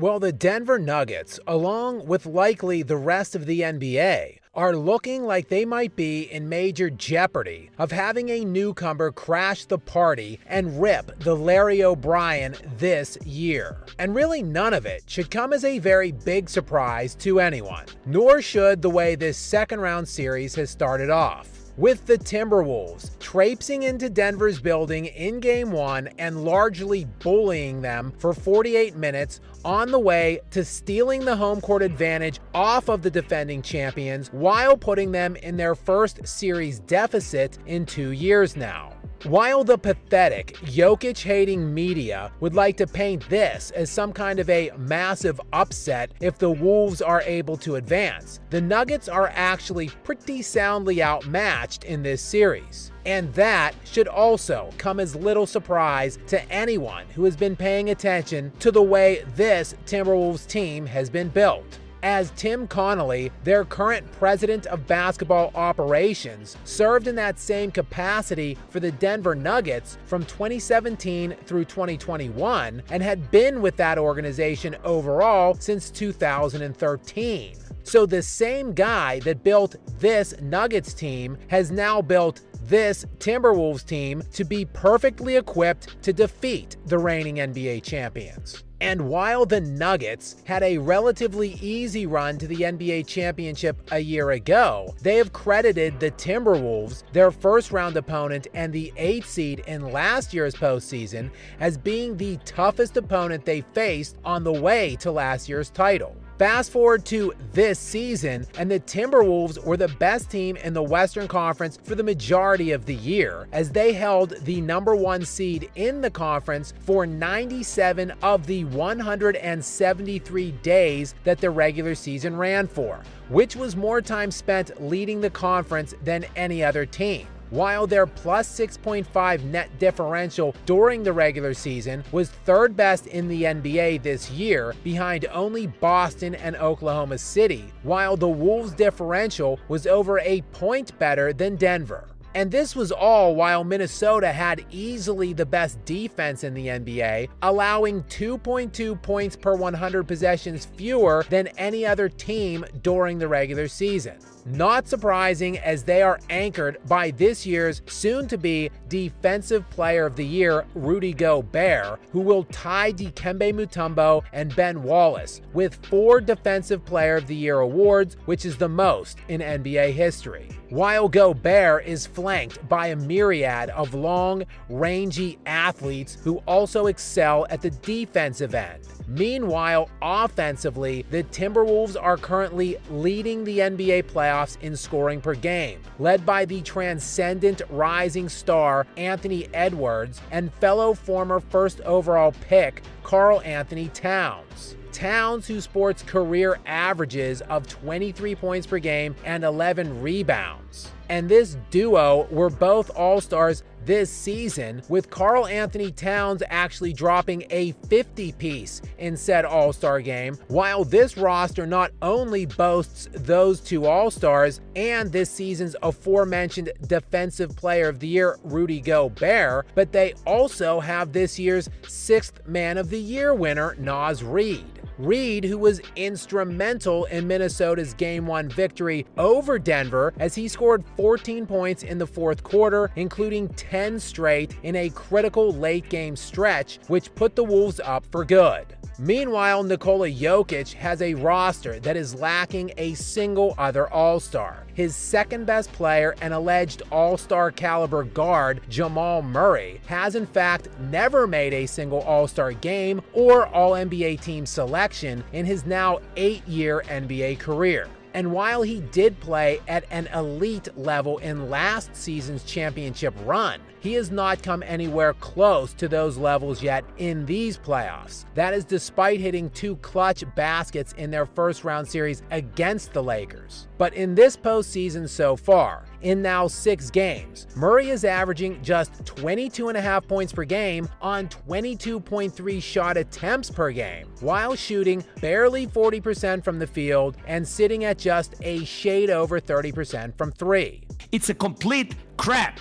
Well, the Denver Nuggets, along with likely the rest of the NBA, are looking like they might be in major jeopardy of having a newcomer crash the party and rip the Larry O'Brien this year. And really none of it should come as a very big surprise to anyone, nor should the way this second round series has started off, with the Timberwolves traipsing into Denver's building in Game 1 and largely bullying them for 48 minutes on the way to stealing the home court advantage off of the defending champions while putting them in their first series deficit in 2 years now. While the pathetic, Jokic-hating media would like to paint this as some kind of a massive upset if the Wolves are able to advance, the Nuggets are actually pretty soundly outmatched in this series. And that should also come as little surprise to anyone who has been paying attention to the way this Timberwolves team has been built, as Tim Connolly, their current president of basketball operations, served in that same capacity for the Denver Nuggets from 2017 through 2021 and had been with that organization overall since 2013. So the same guy that built this Nuggets team has now built this Timberwolves team to be perfectly equipped to defeat the reigning NBA champions. And while the Nuggets had a relatively easy run to the NBA championship a year ago, they have credited the Timberwolves, their first round opponent and the 8th seed in last year's postseason, as being the toughest opponent they faced on the way to last year's title. Fast forward to this season, and the Timberwolves were the best team in the Western Conference for the majority of the year, as they held the number 1 seed in the conference for 97 of the 173 days that the regular season ran for, which was more time spent leading the conference than any other team. While their plus 6.5 net differential during the regular season was third best in the NBA this year, behind only Boston and Oklahoma City, while the Wolves' differential was over a point better than Denver. And this was all while Minnesota had easily the best defense in the NBA, allowing 2.2 points per 100 possessions fewer than any other team during the regular season. Not surprising, as they are anchored by this year's soon-to-be Defensive Player of the Year, Rudy Gobert, who will tie Dikembe Mutombo and Ben Wallace with 4 Defensive Player of the Year awards, which is the most in NBA history. While Gobert is flanked by a myriad of long, rangy athletes who also excel at the defensive end. Meanwhile, offensively, the Timberwolves are currently leading the NBA playoffs in scoring per game, led by the transcendent rising star Anthony Edwards and fellow former first overall pick Karl Anthony Towns. Towns, who sports career averages of 23 points per game and 11 rebounds. And this duo were both All-Stars this season, with Karl Anthony Towns actually dropping a 50-piece in said All-Star game, while this roster not only boasts those 2 All-Stars and this season's aforementioned Defensive Player of the Year, Rudy Gobert, but they also have this year's 6th Man of the Year winner, Naz Reid. Reid, who was instrumental in Minnesota's Game 1 victory over Denver, as he scored 14 points in the 4th quarter, including 10 straight in a critical late-game stretch, which put the Wolves up for good. Meanwhile, Nikola Jokic has a roster that is lacking a single other All-Star. His second best player and alleged All-Star caliber guard, Jamal Murray, has in fact never made a single All-Star game or All-NBA team selection in his now 8-year NBA career. And while he did play at an elite level in last season's championship run, he has not come anywhere close to those levels yet in these playoffs. That is despite hitting 2 clutch baskets in their first round series against the Lakers. But in this postseason so far, in now 6 games, Murray is averaging just 22.5 points per game on 22.3 shot attempts per game, while shooting barely 40% from the field and sitting at just a shade over 30% from 3. It's a complete crap.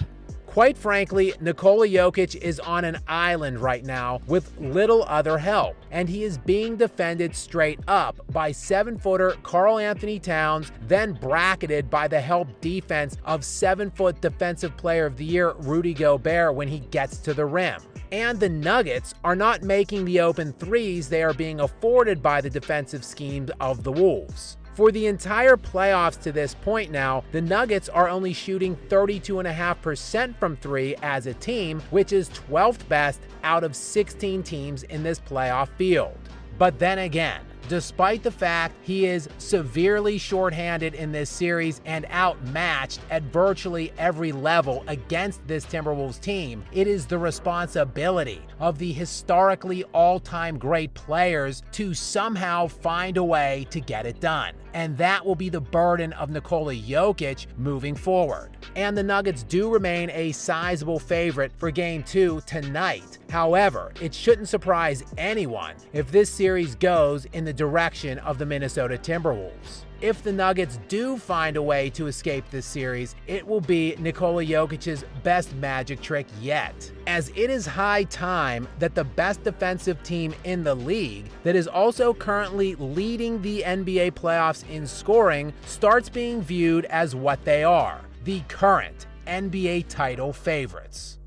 Quite frankly, Nikola Jokic is on an island right now with little other help, and he is being defended straight up by 7-footer Karl Anthony Towns, then bracketed by the help defense of 7-foot Defensive Player of the Year Rudy Gobert when he gets to the rim. And the Nuggets are not making the open threes they are being afforded by the defensive schemes of the Wolves. For the entire playoffs to this point now, the Nuggets are only shooting 32.5% from three as a team, which is 12th best out of 16 teams in this playoff field. But then again, despite the fact he is severely shorthanded in this series and outmatched at virtually every level against this Timberwolves team, it is the responsibility of the historically all-time great players to somehow find a way to get it done. And that will be the burden of Nikola Jokic moving forward. And the Nuggets do remain a sizable favorite for Game 2 tonight. However, it shouldn't surprise anyone if this series goes in the direction of the Minnesota Timberwolves. If the Nuggets do find a way to escape this series, it will be Nikola Jokic's best magic trick yet, as it is high time that the best defensive team in the league, that is also currently leading the NBA playoffs in scoring, starts being viewed as what they are, the current NBA title favorites.